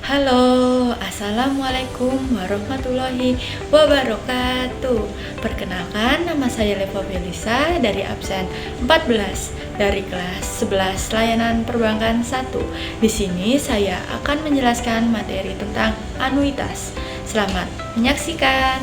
Halo, Assalamualaikum warahmatullahi wabarakatuh. Perkenalkan, nama saya Leva Belisa dari absen 14 dari kelas 11 Layanan Perbankan 1. Di sini saya akan menjelaskan materi tentang anuitas. Selamat menyaksikan.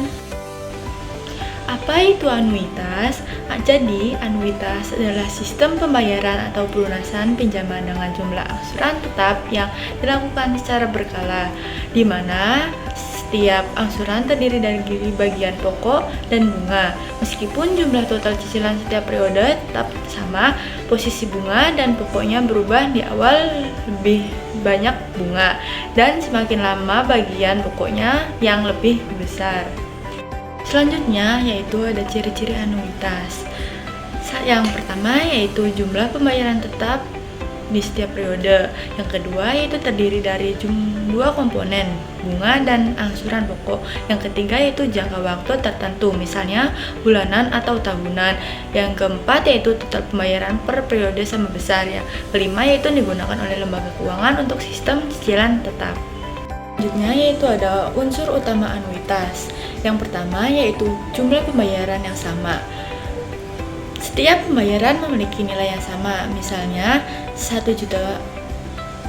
Apa itu anuitas? Jadi, anuitas adalah sistem pembayaran atau pelunasan pinjaman dengan jumlah angsuran tetap yang dilakukan secara berkala, di mana setiap angsuran terdiri dari bagian pokok dan bunga. Meskipun jumlah total cicilan setiap periode tetap sama, posisi bunga dan pokoknya berubah. Di awal lebih banyak bunga, dan semakin lama bagian pokoknya yang lebih besar. Selanjutnya yaitu ada ciri-ciri anuitas. Yang pertama yaitu jumlah pembayaran tetap di setiap periode. Yang kedua yaitu terdiri dari dua komponen, bunga dan angsuran pokok. Yang ketiga yaitu jangka waktu tertentu, misalnya bulanan atau tahunan. Yang keempat yaitu total pembayaran per periode sama besar. Yang kelima yaitu digunakan oleh lembaga keuangan untuk sistem cicilan tetap. Selanjutnya yaitu ada unsur utama anuitas. Yang pertama yaitu jumlah pembayaran yang sama. Setiap pembayaran memiliki nilai yang sama, misalnya 1 juta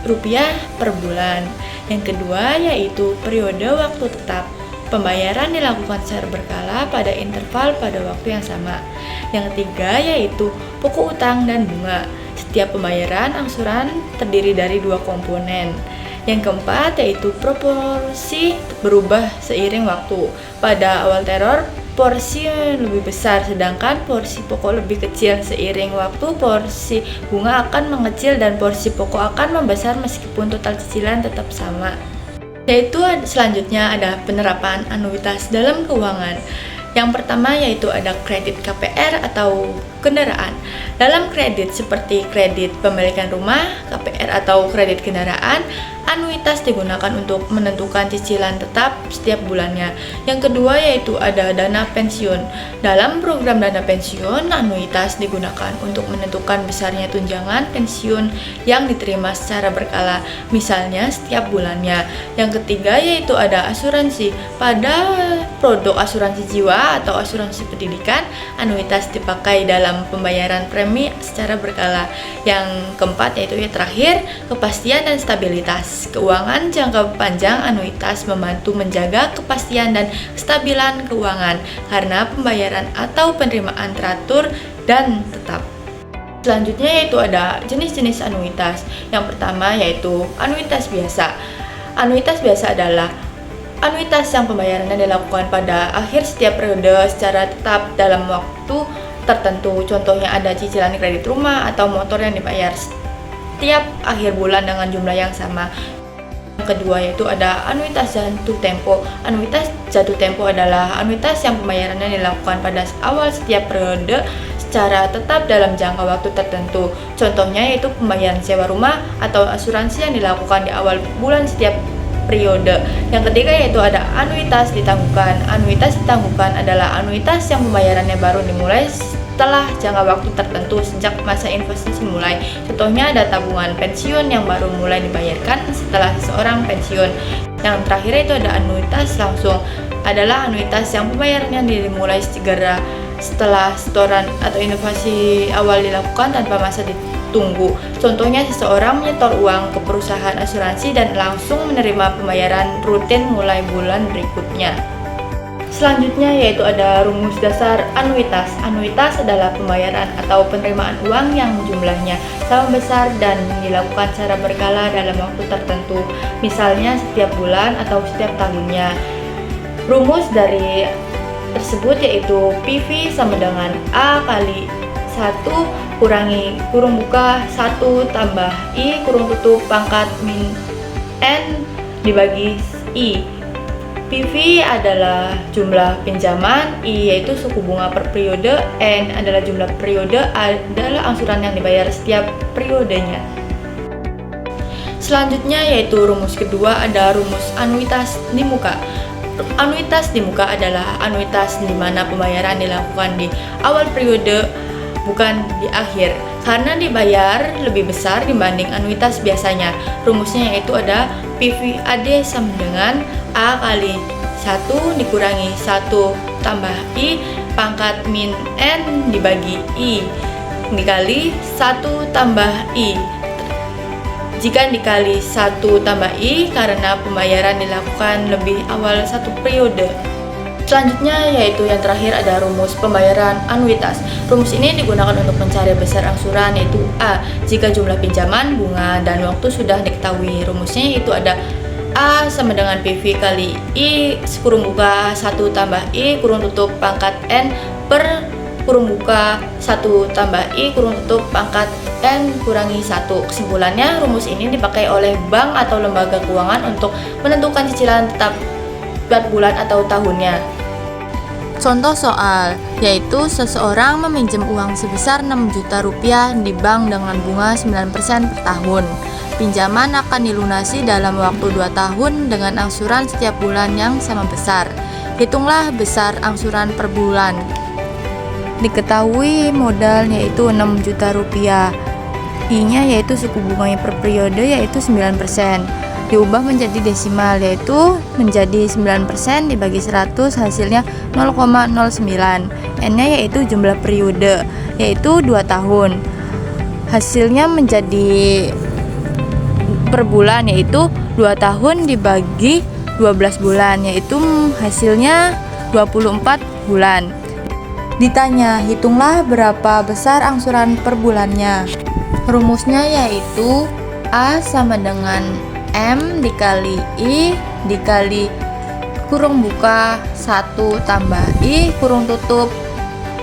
rupiah per bulan. Yang kedua yaitu periode waktu tetap. Pembayaran dilakukan secara berkala pada interval pada waktu yang sama. Yang ketiga yaitu pokok utang dan bunga. Setiap pembayaran angsuran terdiri dari dua komponen. Yang keempat yaitu proporsi berubah seiring waktu. Pada awal teror, porsi lebih besar, sedangkan porsi pokok lebih kecil. Seiring waktu, porsi bunga akan mengecil dan porsi pokok akan membesar meskipun total cicilan tetap sama. Yaitu selanjutnya ada penerapan anuitas dalam keuangan. Yang pertama yaitu ada kredit KPR atau kendaraan. Dalam kredit seperti kredit pemilikan rumah, KPR atau kredit kendaraan, anuitas digunakan untuk menentukan cicilan tetap setiap bulannya. Yang kedua yaitu ada dana pensiun. Dalam program dana pensiun, anuitas digunakan untuk menentukan besarnya tunjangan pensiun yang diterima secara berkala, misalnya setiap bulannya. Yang ketiga yaitu ada asuransi. Pada produk asuransi jiwa atau asuransi pendidikan, anuitas dipakai dalam pembayaran premi secara berkala. Yang keempat yaitu terakhir, kepastian dan stabilitas. Keuangan jangka panjang, anuitas membantu menjaga kepastian dan kestabilan keuangan karena pembayaran atau penerimaan teratur dan tetap. Selanjutnya yaitu ada jenis-jenis anuitas. Yang pertama yaitu anuitas biasa. Anuitas biasa adalah anuitas yang pembayarannya dilakukan pada akhir setiap periode secara tetap dalam waktu tertentu. Contohnya ada cicilan kredit rumah atau motor yang dibayar setiap akhir bulan dengan jumlah yang sama. Yang kedua yaitu ada anuitas jatuh tempo. Anuitas jatuh tempo adalah anuitas yang pembayarannya dilakukan pada awal setiap periode secara tetap dalam jangka waktu tertentu. Contohnya yaitu pembayaran sewa rumah atau asuransi yang dilakukan di awal bulan setiap periode. Yang ketiga yaitu ada anuitas ditangguhkan. Anuitas ditangguhkan adalah anuitas yang pembayarannya baru dimulai setelah jangka waktu tertentu sejak masa investasi mulai. Contohnya ada tabungan pensiun yang baru mulai dibayarkan setelah seseorang pensiun. Yang terakhir itu ada anuitas langsung. Adalah anuitas yang pembayarannya dimulai segera setelah setoran atau inovasi awal dilakukan tanpa masa ditunggu. Contohnya seseorang menyetor uang ke perusahaan asuransi dan langsung menerima pembayaran rutin mulai bulan berikutnya. Selanjutnya yaitu ada rumus dasar anuitas. Anuitas adalah pembayaran atau penerimaan uang yang jumlahnya sama besar dan dilakukan secara berkala dalam waktu tertentu, misalnya setiap bulan atau setiap tahunnya. Rumus dari tersebut yaitu PV sama dengan A kali 1 kurangi kurung buka 1 tambah I kurung tutup pangkat min N dibagi I. PV adalah jumlah pinjaman, I yaitu suku bunga per periode, N adalah jumlah periode, adalah angsuran yang dibayar setiap periodenya. Selanjutnya yaitu rumus kedua ada rumus anuitas di muka. Anuitas di muka adalah anuitas di mana pembayaran dilakukan di awal periode bukan di akhir, karena dibayar lebih besar dibanding anuitas biasanya. Rumusnya yaitu ada PV-AD sama dengan A kali 1 dikurangi 1 tambah I pangkat min N dibagi I dikali 1 tambah I. Jika dikali 1 tambah I karena pembayaran dilakukan lebih awal 1 periode. Selanjutnya yaitu yang terakhir ada rumus pembayaran anuitas. Rumus ini digunakan untuk mencari besar angsuran yaitu A jika jumlah pinjaman, bunga, dan waktu sudah diketahui. Rumusnya itu ada A sama dengan PV kali I kurung buka 1 tambah I kurung tutup pangkat N per kurung buka 1 tambah I kurung tutup pangkat N kurangi 1. Kesimpulannya, rumus ini dipakai oleh bank atau lembaga keuangan untuk menentukan cicilan tetap tiap bulan atau tahunnya. Contoh soal, yaitu seseorang meminjam uang sebesar 6 juta rupiah di bank dengan bunga 9% per tahun. Pinjaman akan dilunasi dalam waktu 2 tahun dengan angsuran setiap bulan yang sama besar. Hitunglah besar angsuran per bulan. Diketahui modal yaitu 6 juta rupiah. I-nya yaitu suku bunganya per periode yaitu 9%. Diubah menjadi desimal yaitu menjadi 9% dibagi 100 hasilnya 0,09. N-nya yaitu jumlah periode yaitu 2 tahun. Hasilnya menjadi per bulan yaitu 2 tahun dibagi 12 bulan yaitu hasilnya 24 bulan. Ditanya, hitunglah berapa besar angsuran per bulannya. Rumusnya yaitu A sama dengan M dikali I dikali kurung buka 1 tambah I kurung tutup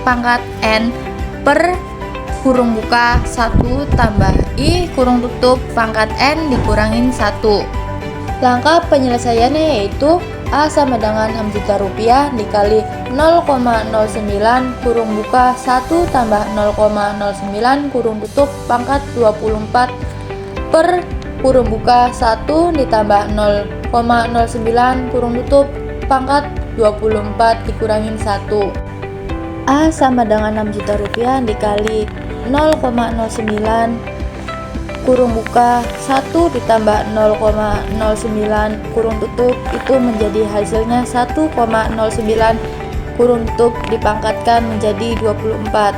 pangkat N per kurung buka 1 tambah I kurung tutup pangkat N dikurangin 1. Langkah penyelesaiannya yaitu A sama dengan 6 juta rupiah dikali 0,09 kurung buka 1 tambah 0,09 kurung tutup pangkat 24 per kurung buka 1 ditambah 0,09 kurung tutup pangkat 24 dikurangin 1. A sama dengan 6 juta rupiah dikali 0,09 kurung buka 1 ditambah 0,09 kurung tutup itu menjadi hasilnya 1,09 kurung tutup dipangkatkan menjadi 24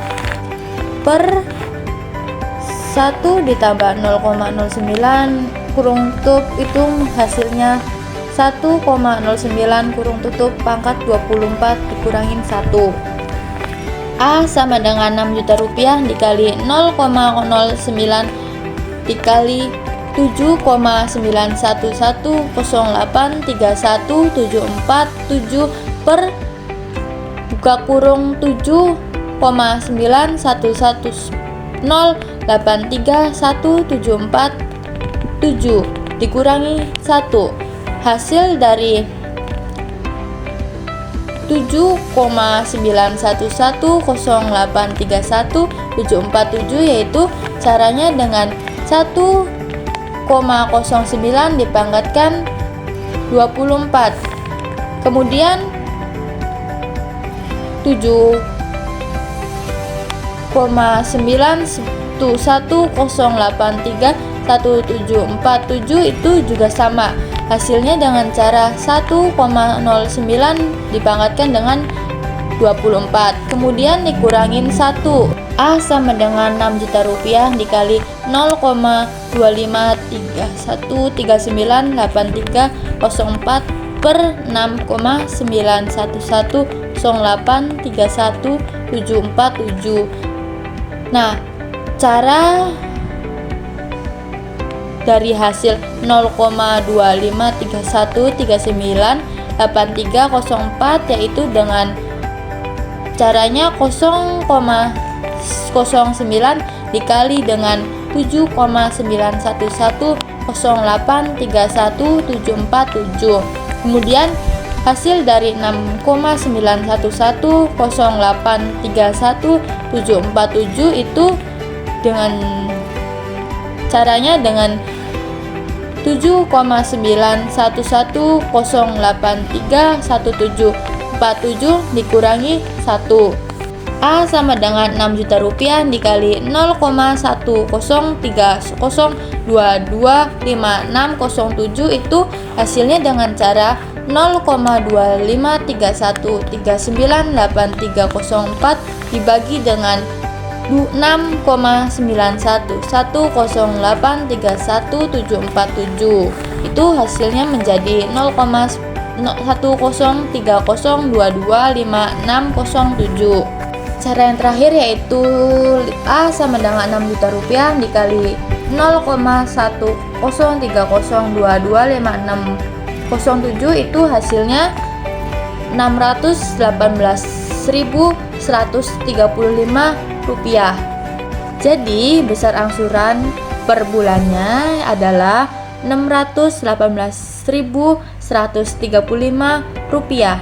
per 1 ditambah 0,09 kurung tutup itu hasilnya 1,09 kurung tutup pangkat 24 dikurangin 1. A sama dengan 6 juta rupiah dikali 0,09 dikali 7,9110831747 per buka kurung 7,9110831747 dikurangi 1. Hasil dari 7,9110831747 yaitu caranya dengan 1,09 dipangkatkan 24. Kemudian 7,9110831747 itu juga sama. Hasilnya dengan cara 1,09 dipangkatkan dengan 24. Kemudian dikurangin 1. A sama dengan 6 juta rupiah dikali 0,2531398304 per 6,9110831747. Nah, cara dari hasil 0,2531398304 yaitu dengan caranya 0,09 dikali dengan 7,9110831747. Kemudian hasil dari 6,9110831747 itu dengan caranya dengan 7,9110831747 dikurangi 1. A sama dengan 6 juta rupiah dikali 0,10302255607 itu hasilnya dengan cara 0,253139834 dibagi dengan 6,9110831747. Itu hasilnya menjadi 0,1030225607. Cara yang terakhir yaitu A sama dengan 6 juta rupiah dikali 0,1030225607 itu hasilnya 618.135 rupiah. Jadi besar angsuran per bulannya adalah 618.135 rupiah.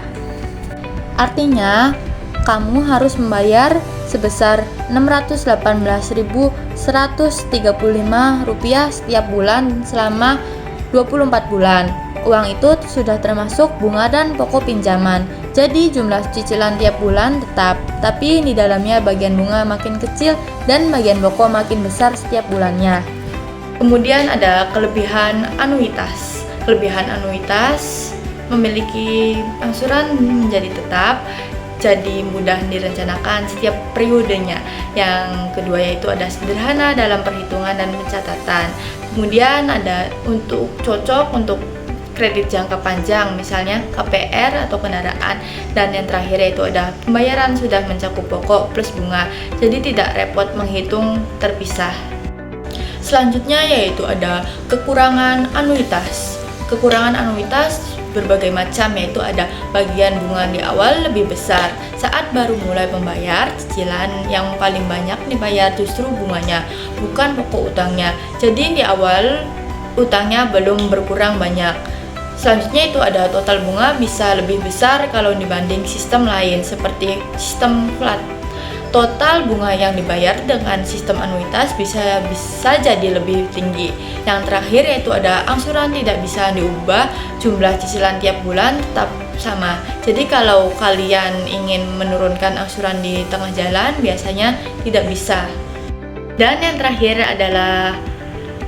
Artinya kamu harus membayar sebesar 618.135 rupiah setiap bulan selama 24 bulan. Uang itu sudah termasuk bunga dan pokok pinjaman. Jadi jumlah cicilan tiap bulan tetap, tapi di dalamnya bagian bunga makin kecil dan bagian pokok makin besar setiap bulannya. Kemudian ada kelebihan anuitas. Kelebihan anuitas memiliki angsuran menjadi tetap, jadi mudah direncanakan setiap periodenya. Yang kedua yaitu ada sederhana dalam perhitungan dan pencatatan. Kemudian ada cocok untuk kredit jangka panjang, misalnya KPR atau kendaraan. Dan yang terakhir yaitu ada pembayaran sudah mencakup pokok plus bunga, jadi tidak repot menghitung terpisah. Selanjutnya yaitu ada kekurangan anuitas. Kekurangan anuitas berbagai macam, yaitu ada bagian bunga di awal lebih besar. Saat baru mulai membayar cicilan, yang paling banyak dibayar justru bunganya, bukan pokok utangnya. Jadi di awal utangnya belum berkurang banyak. Selanjutnya itu ada total bunga bisa lebih besar kalau dibanding sistem lain seperti sistem flat. Total bunga yang dibayar dengan sistem anuitas bisa jadi lebih tinggi. Yang terakhir yaitu ada angsuran tidak bisa diubah, jumlah cicilan tiap bulan tetap sama. Jadi kalau kalian ingin menurunkan angsuran di tengah jalan biasanya tidak bisa. Dan yang terakhir adalah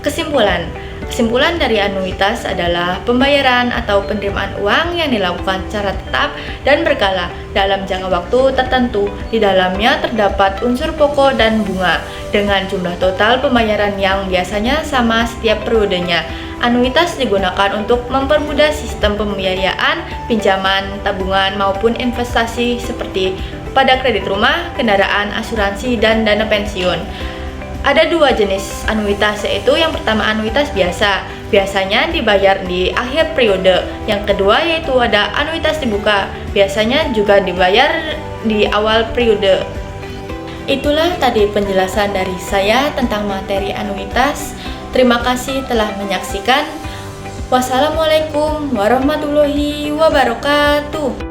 kesimpulan. Kesimpulan dari anuitas adalah pembayaran atau penerimaan uang yang dilakukan secara tetap dan berkala dalam jangka waktu tertentu. Di dalamnya terdapat unsur pokok dan bunga dengan jumlah total pembayaran yang biasanya sama setiap periodenya. Anuitas digunakan untuk mempermudah sistem pembiayaan, pinjaman, tabungan maupun investasi seperti pada kredit rumah, kendaraan, asuransi, dan dana pensiun. Ada dua jenis anuitas, yaitu yang pertama anuitas biasa, biasanya dibayar di akhir periode. Yang kedua yaitu ada anuitas dibuka, biasanya juga dibayar di awal periode. Itulah tadi penjelasan dari saya tentang materi anuitas. Terima kasih telah menyaksikan. Wassalamualaikum warahmatullahi wabarakatuh.